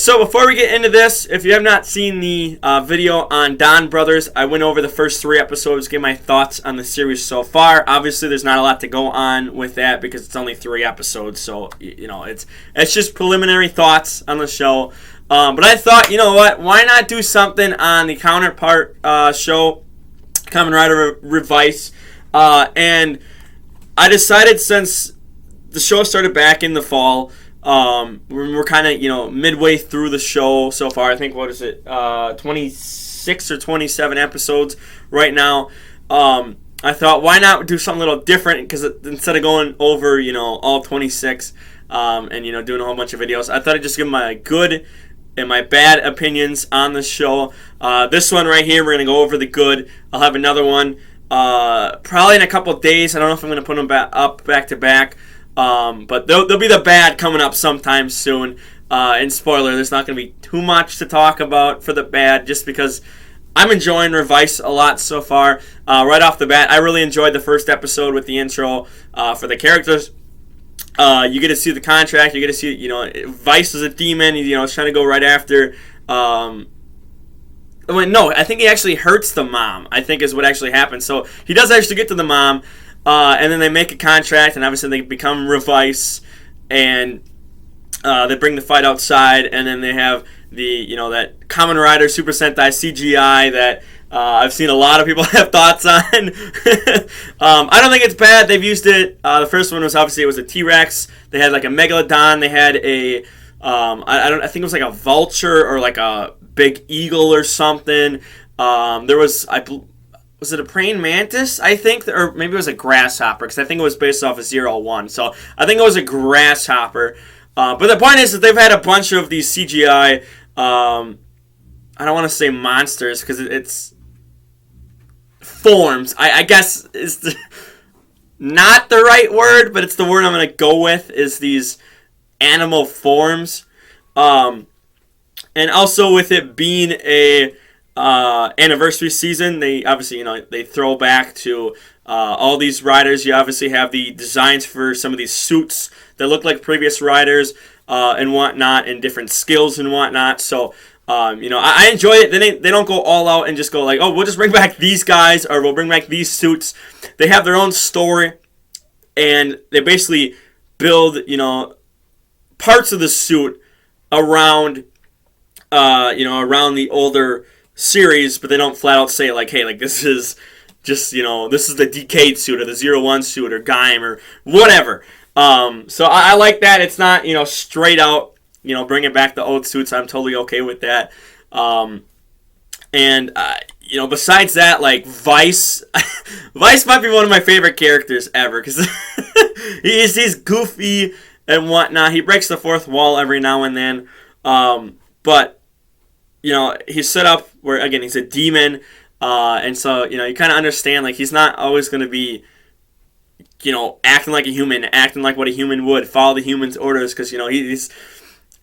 So before we get into this, if you have not seen the video on Don Brothers, I went over the first 3 episodes, gave my thoughts on the series so far. Obviously, there's not a lot to go on with that because it's only 3 episodes, so it's just preliminary thoughts on the show. But I thought, you know what, why not do something on the counterpart show, Kamen Rider Revice, and I decided since the show started back in the fall. We're kind of, midway through the show so far. I think, 26 or 27 episodes right now. I thought, why not do something a little different? Because instead of going over, all 26 and, doing a whole bunch of videos, I thought I'd just give my good and my bad opinions on the show. This one right here, we're going to go over the good. I'll have another one probably in a couple of days. I don't know if I'm going to put them back to back. But there'll be the bad coming up sometime soon. And spoiler, there's not going to be too much to talk about for the bad, just because I'm enjoying Revice a lot so far. Right off the bat, I really enjoyed the first episode with the intro for the characters. You get to see the contract. You get to see, Vice is a demon. He's trying to go right after. I think he actually hurts the mom, I think is what actually happens. So he does actually get to the mom. And then they make a contract, and obviously they become Revice, and they bring the fight outside, and then they have the, that Kamen Rider Super Sentai CGI that I've seen a lot of people have thoughts on. I don't think it's bad. They've used it. The first one was obviously it was a T-Rex. They had like a Megalodon. They had a I think it was like a vulture or like a big eagle or something. There was Was it a praying mantis, I think? Or maybe it was a grasshopper, because I think it was based off of 01. So I think it was a grasshopper. But the point is that they've had a bunch of these CGI, I don't want to say monsters, because it's forms. I guess is not the right word, but it's the word I'm going to go with, is these animal forms. And also with it being a anniversary season, they obviously, they throw back to all these riders. You obviously have the designs for some of these suits that look like previous riders and whatnot, and different skills and whatnot. So, I enjoy it. They don't go all out and just go like, oh, we'll just bring back these guys, or we'll bring back these suits. They have their own story, and they basically build, parts of the suit around, around the older series, but they don't flat out say like, hey, like this is just, this is the Decade suit or the 01 suit or Gaim or whatever. So I like that. It's not, straight out, bringing back the old suits. I'm totally okay with that. Besides that, like Vice, Vice might be one of my favorite characters ever, because he's goofy and whatnot. He breaks the fourth wall every now and then. But he's set up where, again, he's a demon, and so, you kind of understand, like, he's not always going to be, acting like a human, acting like what a human would, follow the human's orders, because, he's,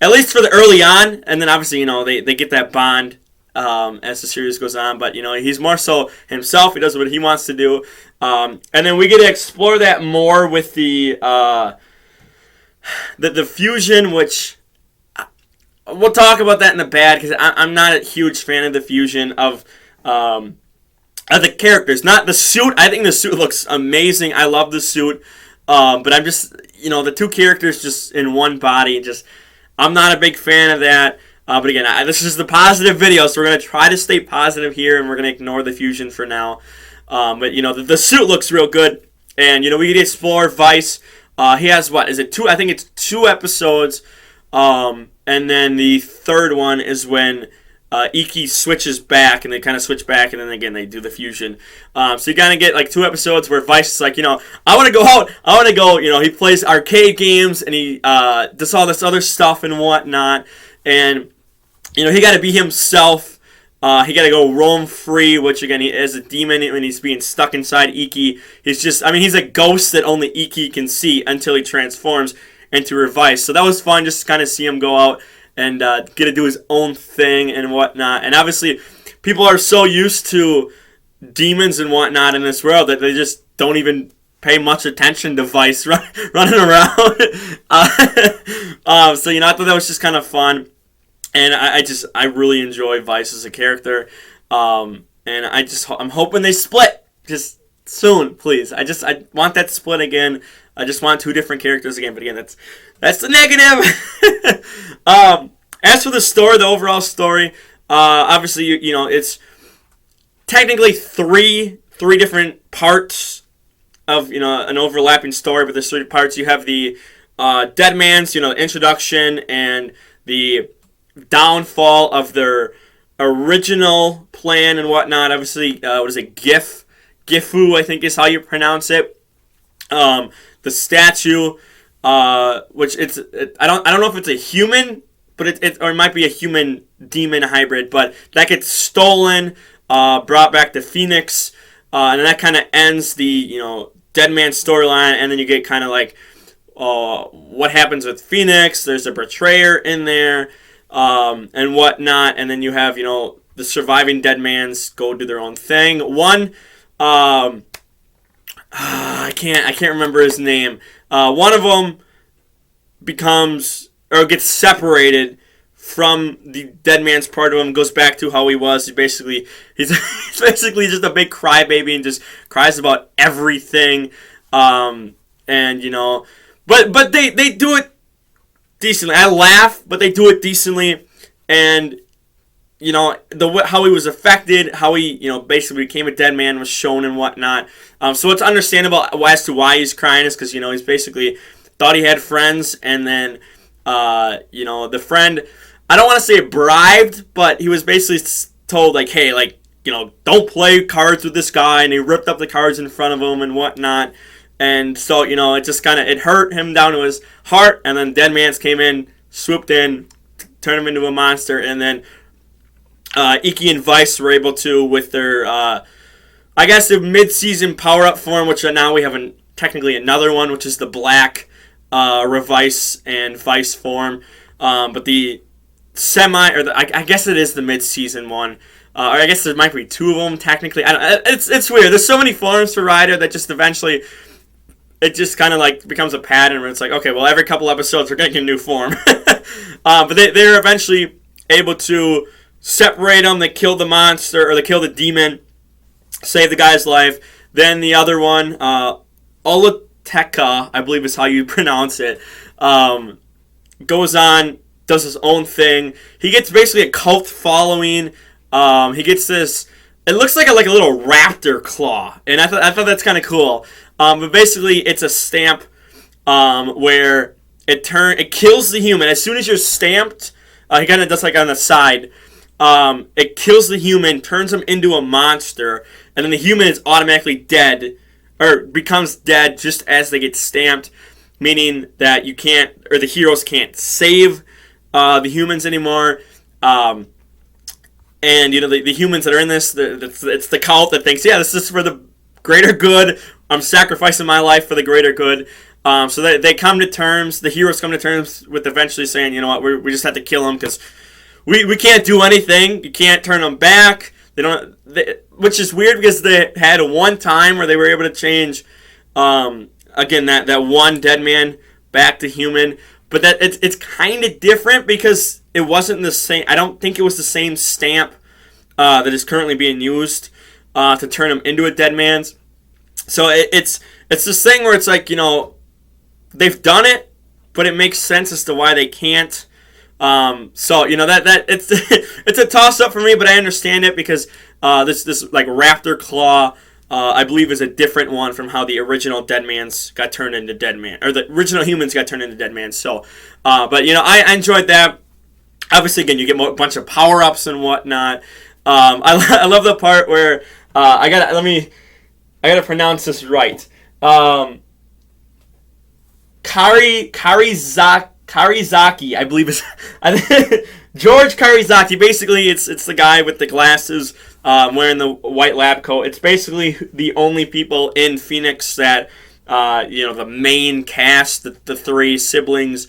at least for the early on, and then obviously, they get that bond as the series goes on, but, he's more so himself. He does what he wants to do, and then we get to explore that more with the fusion, which we'll talk about that in the bad, because I'm not a huge fan of the fusion of the characters. Not the suit. I think the suit looks amazing. I love the suit. But I'm just, the two characters just in one body. I'm not a big fan of that. But again, this is the positive video, so we're going to try to stay positive here, and we're going to ignore the fusion for now. But, the suit looks real good. And, we get to explore Vice. He has, two? I think it's 2 episodes. And then the third one is when Iki switches back, and they kind of switch back, and then again they do the fusion. So you kind of get like 2 episodes where Vice is like, I want to go out, I want to go, he plays arcade games, and he does all this other stuff and whatnot, and, he got to be himself. He got to go roam free, which again, as a demon, when he's being stuck inside Iki, he's a ghost that only Iki can see until he transforms into Revice. So that was fun, just to kind of see him go out and get to do his own thing and whatnot. And obviously, people are so used to demons and whatnot in this world that they just don't even pay much attention to Vice running around. So, I thought that was just kind of fun. And I really enjoy Vice as a character. And I'm hoping they split just soon, please. I want that split again. I just want two different characters again. But again, that's the negative. As for the story, the overall story, obviously you know it's technically three different parts of an overlapping story, but there's three parts. You have the Dead Man's introduction and the downfall of their original plan and whatnot. Obviously, what is it, Gifu, I think is how you pronounce it. The statue, which I don't know if it's a human, but or it might be a human demon hybrid, but that gets stolen, brought back to Phoenix, and that kind of ends the Dead Man storyline, and then you get kind of like what happens with Phoenix. There's a betrayer in there. And whatnot, and then you have the surviving Dead Mans go do their own thing. One, I can't remember his name. One of them becomes or gets separated from the Dead Man's part of him, goes back to how he was. He's basically just a big crybaby and just cries about everything. But they do it decently. I laugh, but they do it decently, and how he was affected, how he basically became a dead man was shown and whatnot. So it's understandable as to why he's crying, is because he's basically thought he had friends, and then the friend, I don't want to say bribed, but he was basically told like, hey, like don't play cards with this guy, and he ripped up the cards in front of him and whatnot. And so, it just it hurt him down to his heart, and then Dead Man's came in, swooped in, turned him into a monster, and then Iki and Vice were able to, with their, the mid-season power-up form, which now we have technically another one, which is the black Revice and Vice form, but the I guess it is the mid-season one, or I guess there might be two of them, technically. It's weird. There's so many forms for Rider that just eventually it just kind of like becomes a pattern where it's like, okay, well, every couple episodes we're getting a new form. But they're eventually able to separate them. They kill the monster, or they kill the demon, save the guy's life. Then the other one, Oloteka, I believe is how you pronounce it, goes on, does his own thing. He gets basically a cult following. He gets this, it looks like a little raptor claw, and I thought that's kind of cool. But basically, it's a stamp where it kills the human as soon as you're stamped. He kind of does like on the side. It kills the human, turns him into a monster, and then the human is automatically dead, or becomes dead just as they get stamped, meaning that you can't, or the heroes can't save the humans anymore. And the humans that are in this, it's the cult that thinks, yeah, this is for the greater good. I'm sacrificing my life for the greater good. So they come to terms. The heroes come to terms with eventually saying, you know what, we just have to kill them because we can't do anything. You can't turn them back. Which is weird because they had one time where they were able to change, again, that one dead man back to human. But that it's kind of different because it wasn't the same. I don't think it was the same stamp that is currently being used to turn him into a dead man's. So it's this thing where it's like, they've done it, but it makes sense as to why they can't. So that it's it's a toss up for me, but I understand it because this like raptor claw, I believe, is a different one from how the original Dead Man's got turned into Dead Man, or the original humans got turned into Dead Man. So, but I enjoyed that. Obviously, again, you get a bunch of power ups and whatnot. I love the part where I gotta pronounce this right. Karizaki, I believe is George Karizaki. Basically, it's the guy with the glasses, wearing the white lab coat. It's basically the only people in Phoenix that the main cast, the three siblings,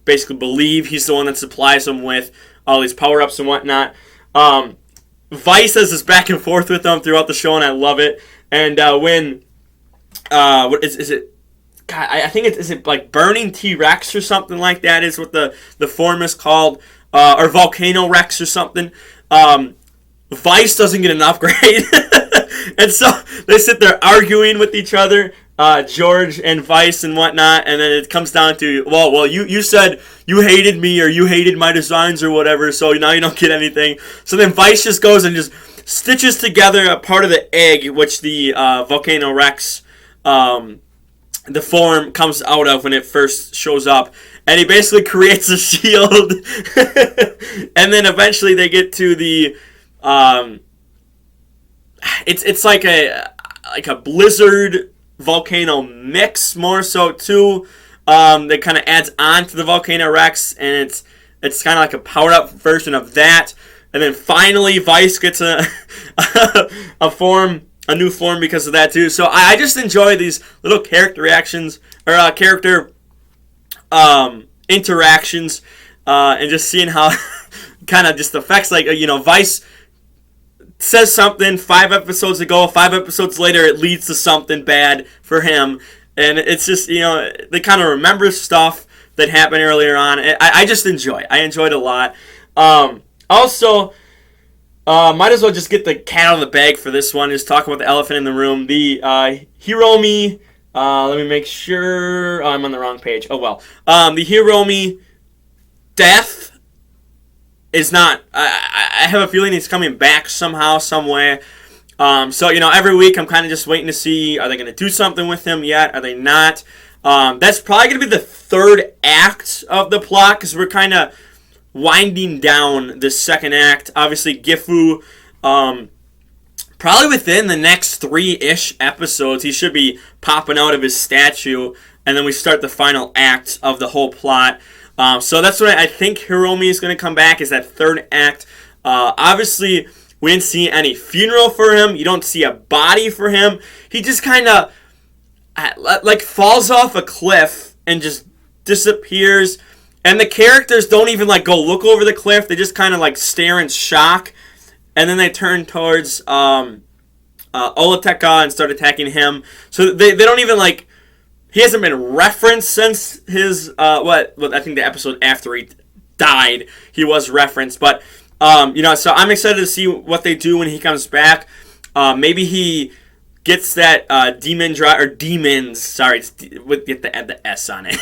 basically believe he's the one that supplies them with all these power ups and whatnot. Vice has this back and forth with them throughout the show, and I love it. And when what is it? God, I think is it like Burning T-Rex or something like that is what the form is called. or Volcano Rex or something. Vice doesn't get an upgrade. And so they sit there arguing with each other, George and Vice and whatnot, and then it comes down to, well, you said you hated me or you hated my designs or whatever, so now you don't get anything. So then Vice just goes and just stitches together a part of the egg, which the Volcano Rex, the form comes out of when it first shows up. And he basically creates a shield. And then eventually they get to the... It's like a blizzard volcano mix, more so too. That kind of adds on to the Volcano Rex, and it's kind of like a powered up version of that. And then finally, Vice gets a new form because of that too. So I just enjoy these little character reactions or character interactions, and just seeing how kind of just affects, like, Vice says something 5 episodes ago, 5 episodes later it leads to something bad for him, and it's just, they kind of remember stuff that happened earlier on. I just enjoyed it a lot. Also, might as well just get the cat out of the bag for this one. Just talk about the elephant in the room. The Hiromi. Let me make sure. I'm on the wrong page. Oh well. The Hiromi death is not. I have a feeling he's coming back somehow, some way. So every week I'm kind of just waiting to see, are they going to do something with him yet? Are they not? That's probably going to be the third act of the plot, because we're kind of winding down the second act. Obviously, Gifu, probably within the next 3-ish episodes, he should be popping out of his statue, and then we start the final act of the whole plot. So that's what I think Hiromi is going to come back, is that third act. Obviously, we didn't see any funeral for him. You don't see a body for him. He just kind of like falls off a cliff and just disappears. And the characters don't even go look over the cliff. They just kind of stare in shock. And then they turn towards Olateka and start attacking him. So they don't even he hasn't been referenced since his I think the episode after he died, he was referenced. But so I'm excited to see what they do when he comes back. Maybe he gets that demons, sorry, with the S on it.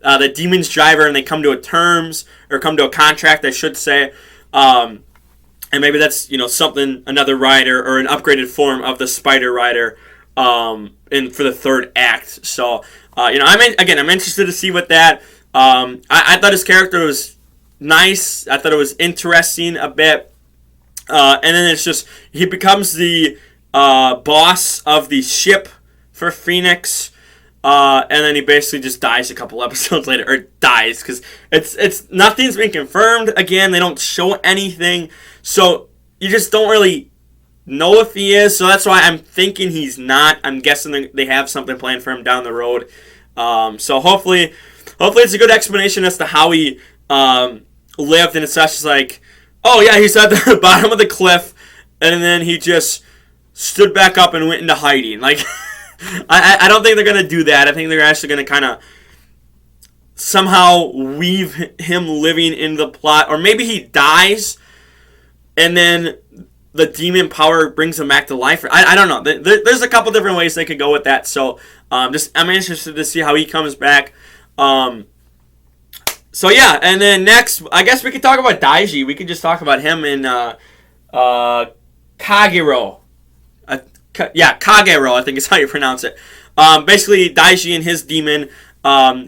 The demons driver, and they come to a contract, I should say. And maybe that's something, another rider or an upgraded form of the Spider Rider for the third act. So I'm interested to see what that. I thought his character was nice. I thought it was interesting a bit. And then it's just he becomes the boss of the ship for Phoenix. And then he basically just dies a couple episodes later, or dies, because it's nothing's been confirmed. Again, they don't show anything, so you just don't really know if he is. So that's why I'm thinking he's not. I'm guessing they have something planned for him down the road. So hopefully it's a good explanation as to how he lived, and it's not just oh yeah, he's at the bottom of the cliff, and then he just stood back up and went into hiding. I don't think they're going to do that. I think they're actually going to kind of somehow weave him living in the plot. Or maybe he dies, and then the demon power brings him back to life. I don't know. There's a couple different ways they could go with that. So I'm interested to see how he comes back. So yeah, and then next, I guess we could talk about Daiji. We could just talk about him in Kagero. Kagero, I think is how you pronounce it. Basically, Daiji and his demon.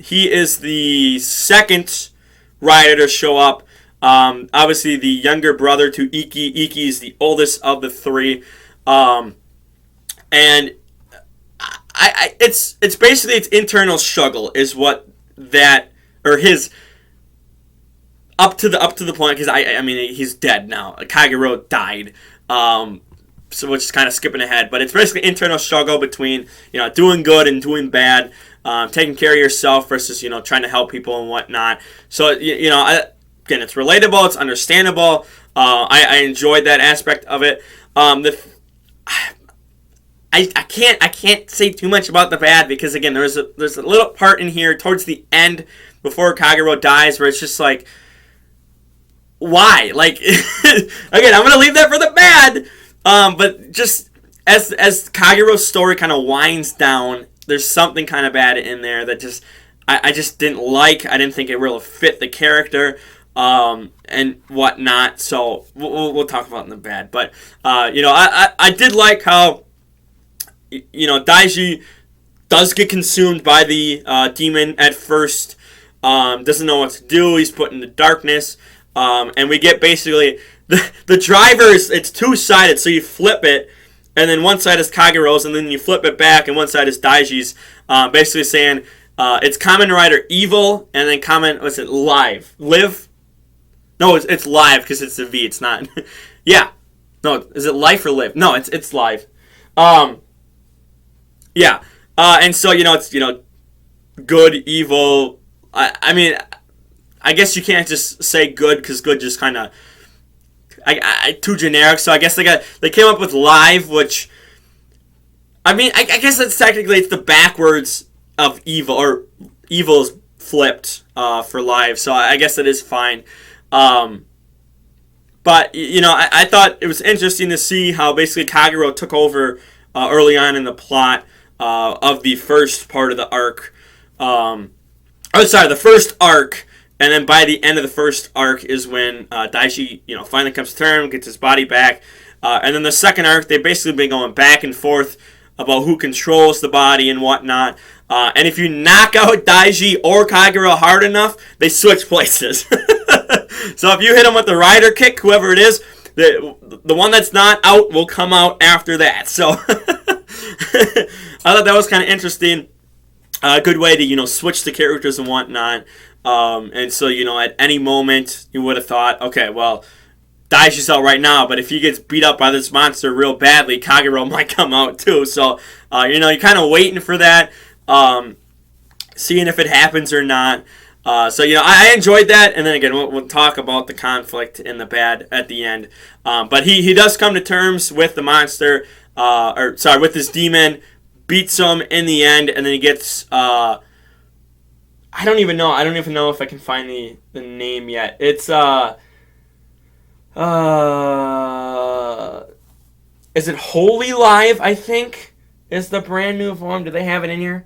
He is the second rider to show up. Obviously, the younger brother to Iki. Iki is the oldest of the three. And it's basically its internal struggle is what that, or his up to the point, because I mean he's dead now. Kagero died. So which is kind of skipping ahead, but it's basically internal struggle between doing good and doing bad, taking care of yourself versus trying to help people and whatnot. So again, it's relatable, it's understandable. I enjoyed that aspect of it. I can't say too much about the bad, because again there's a little part in here towards the end before Kagero dies where it's just why? Like, again, I'm gonna leave that for the bad. But just as Kagero's story kind of winds down, there's something kind of bad in there that just I just didn't like. I didn't think it really fit the character. And whatnot. So we'll talk about it in the bad. But I did like how Daiji does get consumed by the demon at first. Doesn't know what to do. He's put in the darkness. And we get basically the drivers. It's two-sided, so you flip it, and then one side is Kagero's, and then you flip it back, and one side is Daiji's. Basically saying it's Kamen Rider Evil, and then Live. No, it's live because it's a V. It's not. Yeah. No, is it life or live? No, it's live. Yeah. And so it's good, evil. I mean, I guess you can't just say good because good just kind of too generic. So I guess they came up with live, which I mean I guess it's the backwards of evil, or evil's flipped for live. So I guess that is fine. But I thought it was interesting to see how basically Kagero took over early on in the plot of the first part of the arc. The first arc, and then by the end of the first arc is when Daichi finally comes to terms, gets his body back, and then the second arc they've basically been going back and forth about who controls the body and whatnot. And if you knock out Daichi or Kagero hard enough, they switch places. So if you hit him with the rider kick, whoever it is, the one that's not out will come out after that. So I thought that was kind of interesting. A good way to switch the characters and whatnot. And so at any moment you would have thought, okay, well, Daichi's out right now, but if he gets beat up by this monster real badly, Kagero might come out too. So you're kind of waiting for that, seeing if it happens or not. So I enjoyed that, and then again we'll talk about the conflict and the bad at the end. But he does come to terms with the monster, with this demon, beats him in the end, and then he gets I don't even know if I can find the name yet. It's is it Holy Live? I think is the brand new form. Do they have it in here?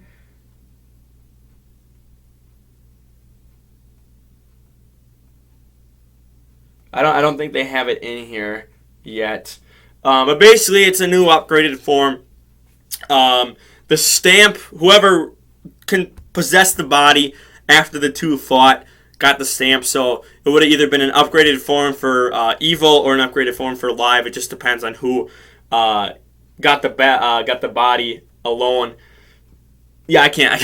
I don't think they have it in here yet. But basically, it's a new upgraded form. The stamp, whoever can possess the body after the two fought, got the stamp. So it would have either been an upgraded form for evil or an upgraded form for live. It just depends on who got the body alone. Yeah, I can't.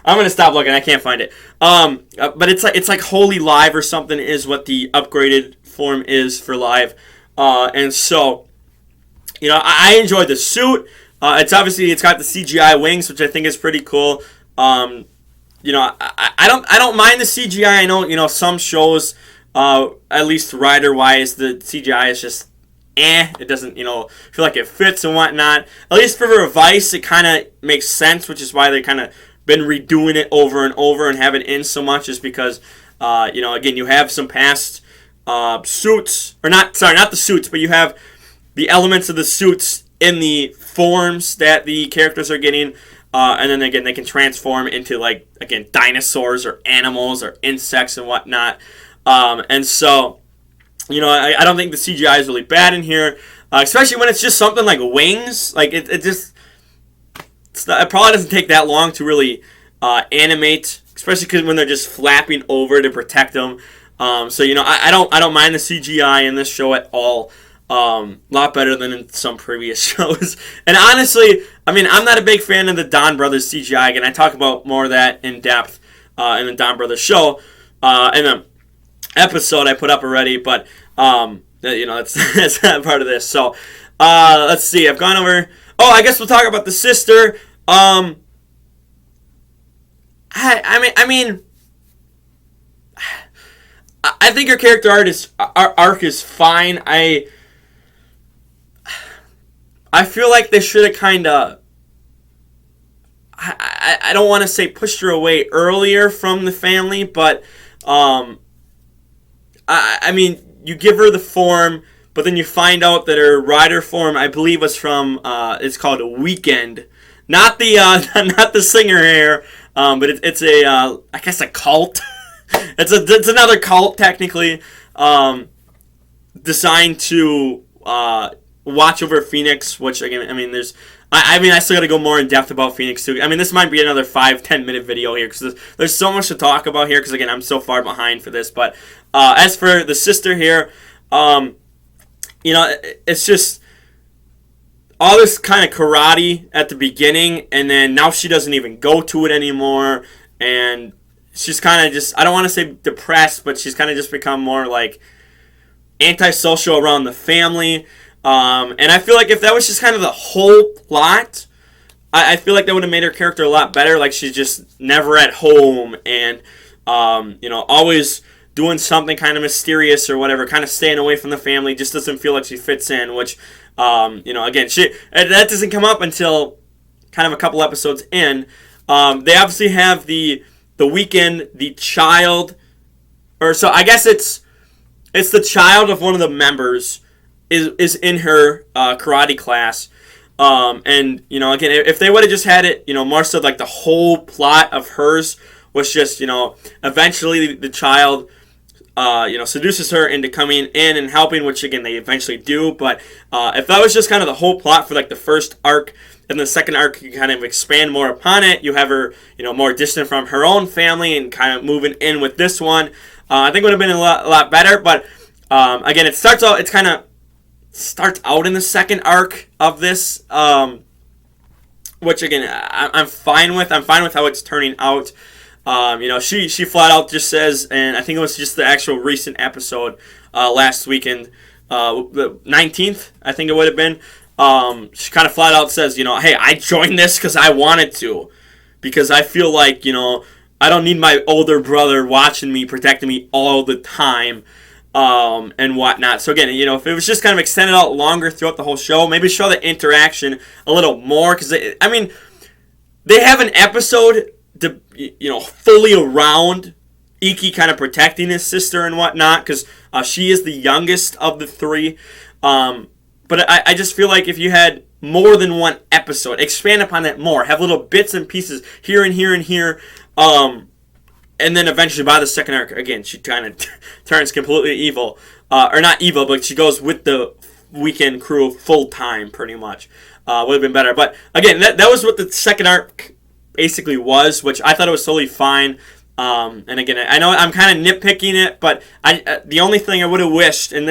I'm gonna stop looking. I can't find it. But it's like Holy Live or something is what the upgraded form is for live. And so, I enjoyed the suit. It's got the CGI wings, which I think is pretty cool. I don't mind the CGI. I know some shows, at least rider wise, the CGI is just it doesn't feel like it fits and whatnot. At least for Revice, it kind of makes sense, which is why they kind of been redoing it over and over and have it in so much, is because again, you have some past suits, or not the suits, but you have the elements of the suits in the forms that the characters are getting, and then again they can transform into dinosaurs or animals or insects and whatnot, and so I don't think the CGI is really bad in here, especially when it's just something like wings. Like it probably doesn't take that long to really animate, especially because when they're just flapping over to protect them. So I don't mind the CGI in this show at all. A lot better than in some previous shows. And honestly, I mean, I'm not a big fan of the Don Brothers CGI. Again, I talk about more of that in depth in the Don Brothers show, in the episode I put up already. But that's not part of this. So let's see. I've gone over. Oh, I guess we'll talk about the sister. I mean, I think her character arc is fine. I feel like they should have kind of, I don't want to say pushed her away earlier from the family, but I mean, you give her the form, but then you find out that her rider form, I believe, was from it's called a Weekend, not the not the singer here, but it's a I guess a cult. it's another cult technically, designed to watch over Phoenix. Which again, I mean, I still got to go more in depth about Phoenix too. I mean, this might be another 5-10 minute video here because there's so much to talk about here. Because again, I'm so far behind for this. But as for the sister here, it's just all this kind of karate at the beginning, and then now she doesn't even go to it anymore, and she's kind of just, I don't want to say depressed, but she's kind of just become more like antisocial around the family. And I feel like if that was just kind of the whole plot, I feel like that would have made her character a lot better. Like she's just never at home and, always doing something kind of mysterious or whatever, kind of staying away from the family, just doesn't feel like she fits in, which, again, that doesn't come up until kind of a couple episodes in. They obviously have the Weekend, the child, or so I guess it's the child of one of the members is in her karate class. And, again, if they would have just had it, more so like the whole plot of hers was just, eventually the child, seduces her into coming in and helping, which, again, they eventually do. But if that was just kind of the whole plot for, like, the first arc, and the second arc, you kind of expand more upon it. You have her, more distant from her own family and kind of moving in with this one. I think it would have been a lot better. But, again, it starts out in the second arc of this, which, again, I'm fine with. I'm fine with how it's turning out. She flat out just says, and I think it was just the actual recent episode last weekend, the 19th, I think it would have been. She kind of flat out says, hey, I joined this because I wanted to. Because I feel like, I don't need my older brother watching me, protecting me all the time, and whatnot. So again, if it was just kind of extended out longer throughout the whole show, maybe show the interaction a little more. Because, they have an episode to, fully around Iki kind of protecting his sister and whatnot. Because she is the youngest of the three. But I just feel like if you had more than one episode, expand upon that more, have little bits and pieces here and here and here, and then eventually by the second arc, again, she kind of turns completely evil. Or not evil, but she goes with the Weekend crew full time, pretty much. Would have been better. But again, that was what the second arc basically was, which I thought it was totally fine. And again, I know I'm kind of nitpicking it, but the only thing I would have wished, and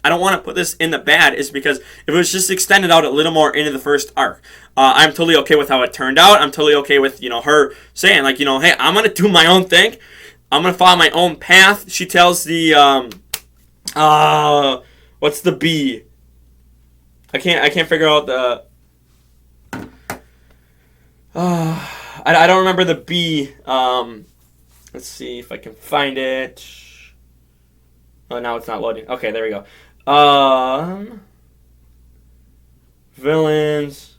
I don't want to put this in the bad, is because if it was just extended out a little more into the first arc, I'm totally okay with how it turned out. I'm totally okay with her saying like hey, I'm gonna do my own thing. I'm gonna follow my own path. She tells the what's the B? I can't figure out the. I don't remember the B. Let's see if I can find it. Oh, now it's not loading. Okay, there we go. Villains.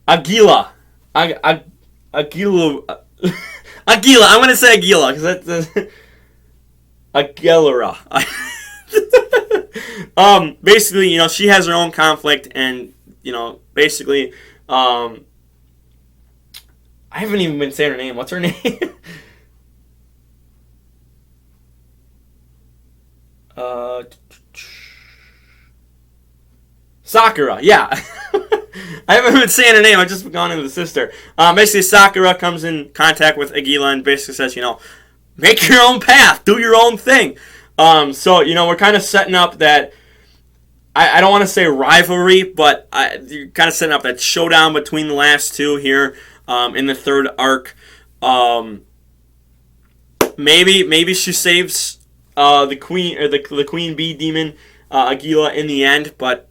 Aguila. Aguila. Aguila. I'm gonna say Aguila because that's Aguilera. Basically, she has her own conflict, and basically, I haven't even been saying her name. What's her name? Sakura, yeah. I haven't been saying her name, I've just gone into the sister. Basically, Sakura comes in contact with Aguila and basically says, make your own path, do your own thing. So, we're kind of setting up that, I don't want to say rivalry, but you're kind of setting up that showdown between the last two here in the third arc. Maybe she saves the queen or the queen bee demon Aguila in the end, but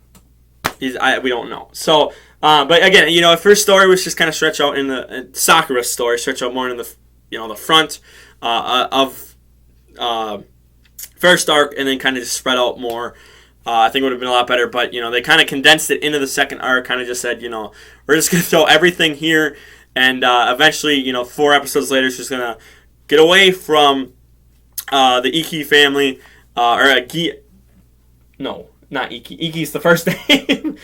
we don't know. So, but again, if her story was just kind of stretch out in the Sakura's story, stretch out more in the the front of first arc, and then kind of just spread out more. I think it would have been a lot better, but they kind of condensed it into the second arc. Kind of just said, we're just gonna throw everything here, and eventually, 4 episodes later, she's gonna get away from the Iki family, or Agi. No, not Iki. Iki's the first name.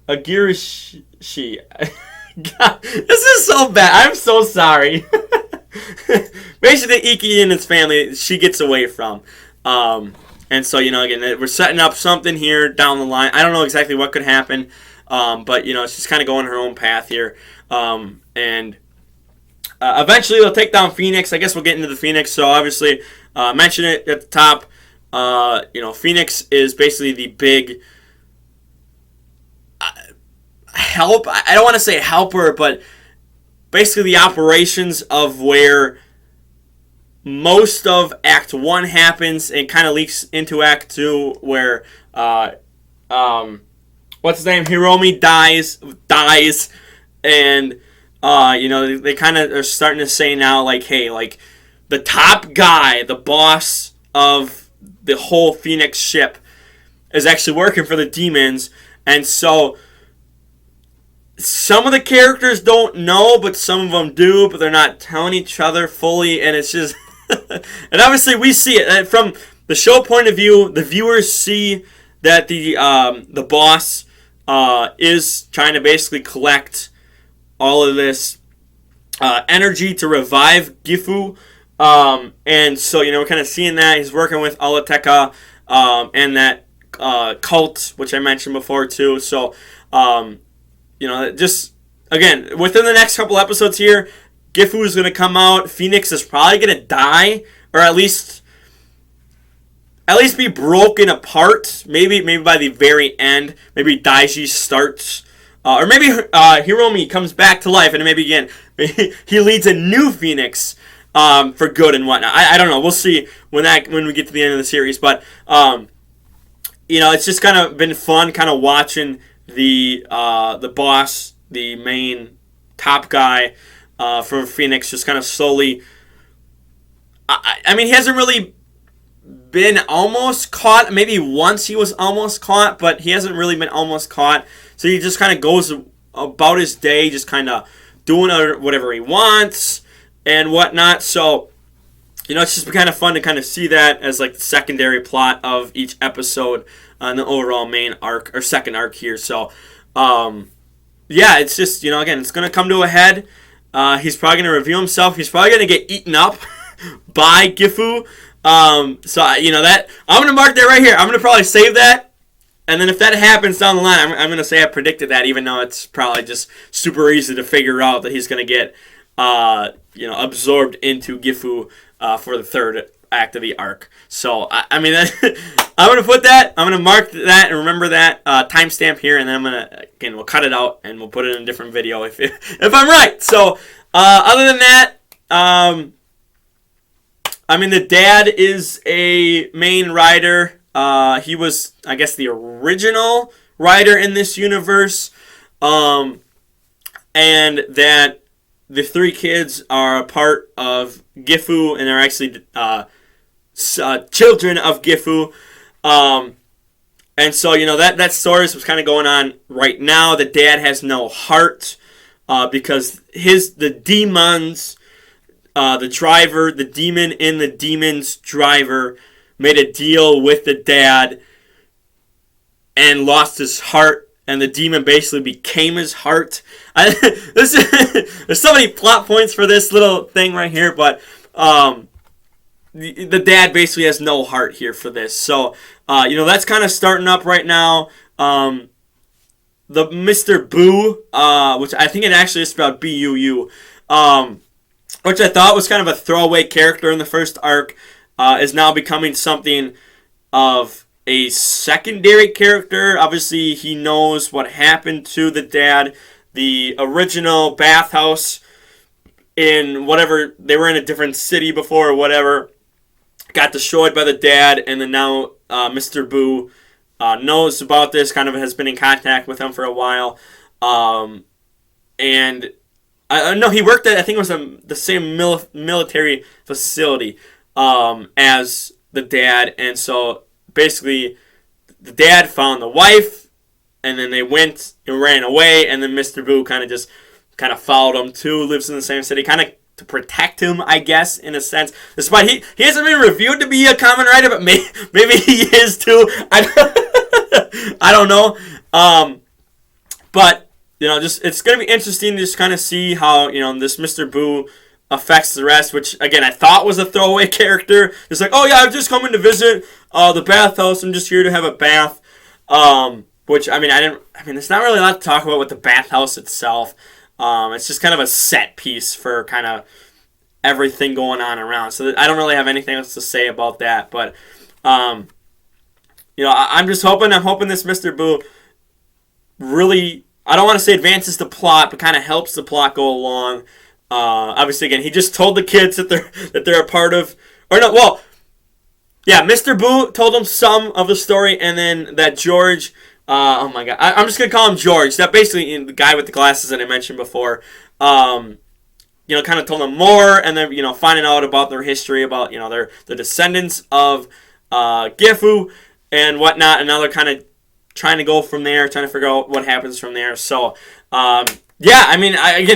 Agirishi. God, this is so bad. I'm so sorry. Basically, Iki and his family, she gets away from. And so, again, we're setting up something here down the line. I don't know exactly what could happen, but, she's kind of going her own path here. And eventually they'll take down Phoenix. I guess we'll get into the Phoenix. So, obviously, mention it at the top. Phoenix is basically the big help. I don't want to say helper, but basically the operations of where most of Act 1 happens and kind of leaks into Act 2, where what's his name? Hiromi dies, and they kind of are starting to say now, like, hey, like, the top guy, the boss of the whole Phoenix ship, is actually working for the demons, and so some of the characters don't know, but some of them do, but they're not telling each other fully, and it's just... and obviously we see it. And from the show point of view, the viewers see that the boss is trying to basically collect all of this energy to revive Gifu. And so, we're kind of seeing that. He's working with Alateka and that cult, which I mentioned before too. So... just, again, within the next couple episodes here, Gifu is going to come out. Phoenix is probably going to die, or at least be broken apart. Maybe by the very end. Maybe Daiji starts, or maybe Hiromi comes back to life, and maybe again, he leads a new Phoenix for good and whatnot. I don't know. We'll see when we get to the end of the series. But, it's just kind of been fun kind of watching the boss, the main top guy for Phoenix, just kind of slowly. I mean, he hasn't really been almost caught. Maybe once he was almost caught, but he hasn't really been almost caught. So he just kind of goes about his day, just kind of doing whatever he wants and whatnot. So, it's just kind of fun to kind of see that as like the secondary plot of each episode on the overall main arc or second arc here. So, it's just, again, it's going to come to a head. He's probably going to reveal himself. He's probably going to get eaten up by Gifu. That I'm going to mark that right here. I'm going to probably save that. And then if that happens down the line, I'm going to say I predicted that, even though it's probably just super easy to figure out that he's going to get, absorbed into Gifu for the third act of the arc. So, I'm going to put that, I'm going to mark that and remember that timestamp here, and then we'll cut it out and we'll put it in a different video if I'm right. So, other than that, the dad is a main writer. He was, I guess, the original writer in this universe, and that the three kids are a part of Gifu, and they're actually children of Gifu. And so, that story is what's kind of going on right now. The dad has no heart because the demons, the driver, the demon in the demon's driver made a deal with the dad and lost his heart. And the demon basically became his heart. There's so many plot points for this little thing right here, but the dad basically has no heart here for this. So, that's kind of starting up right now. The Mr. Boo, which I think it actually is spelled B-U-U, which I thought was kind of a throwaway character in the first arc, is now becoming something of a secondary character. Obviously, he knows what happened to the dad. The original bathhouse in whatever, they were in a different city before or whatever, got destroyed by the dad, and then now Mr. Boo knows about this, kind of has been in contact with him for a while. And no, he worked at, I think it was the same military facility as the dad, and so basically, the dad found the wife, and then they went and ran away, and then Mr. Boo kind of followed them too, lives in the same city, kind of to protect him, I guess, in a sense. Despite he hasn't been reviewed to be a Kamen Rider, but maybe he is too. I don't know. But just it's gonna be interesting to just kind of see how this Mr. Boo affects the rest. Which again, I thought was a throwaway character. It's like, oh yeah, I've just coming to visit the bathhouse. I'm just here to have a bath. Which there's not really a lot to talk about with the bathhouse itself. It's just kind of a set piece for kind of everything going on around. So I don't really have anything else to say about that. But I'm just hoping. I'm hoping this Mr. Boo really, I don't want to say advances the plot, but kind of helps the plot go along. Obviously, again, he just told the kids that they're a part of, or no, well, yeah, Mr. Boo told them some of the story, and then that George, oh my god, I'm just gonna call him George. That basically the guy with the glasses that I mentioned before. Kind of told them more, and then finding out about their history, about their descendants of Gifu and whatnot, and now they're kind of trying to go from there, trying to figure out what happens from there. So, again,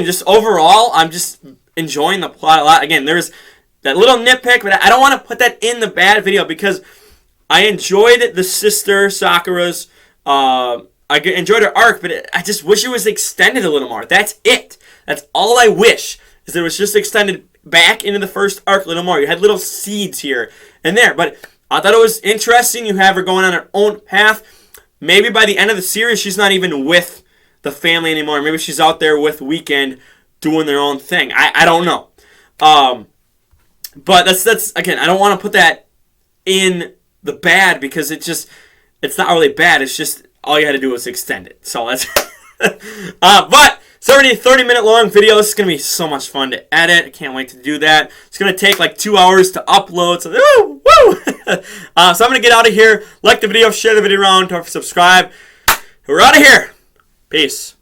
just overall, I'm just enjoying the plot a lot. Again, there's that little nitpick, but I don't want to put that in the bad video because I enjoyed the sister Sakura's. I enjoyed her arc, but I just wish it was extended a little more. That's it. That's all I wish, is that it was just extended back into the first arc a little more. You had little seeds here and there, but I thought it was interesting. You have her going on her own path. Maybe by the end of the series, she's not even with the family anymore. Maybe she's out there with Weekend doing their own thing. I don't know. But that's again, I don't want to put that in the bad because it's not really bad. It's just all you had to do was extend it. So that's but it's already a 30-minute long video. This is going to be so much fun to edit. I can't wait to do that. It's going to take like 2 hours to upload. So, woo! So I'm going to get out of here. Like the video, share the video around, don't forget to subscribe. We're out of here. Peace.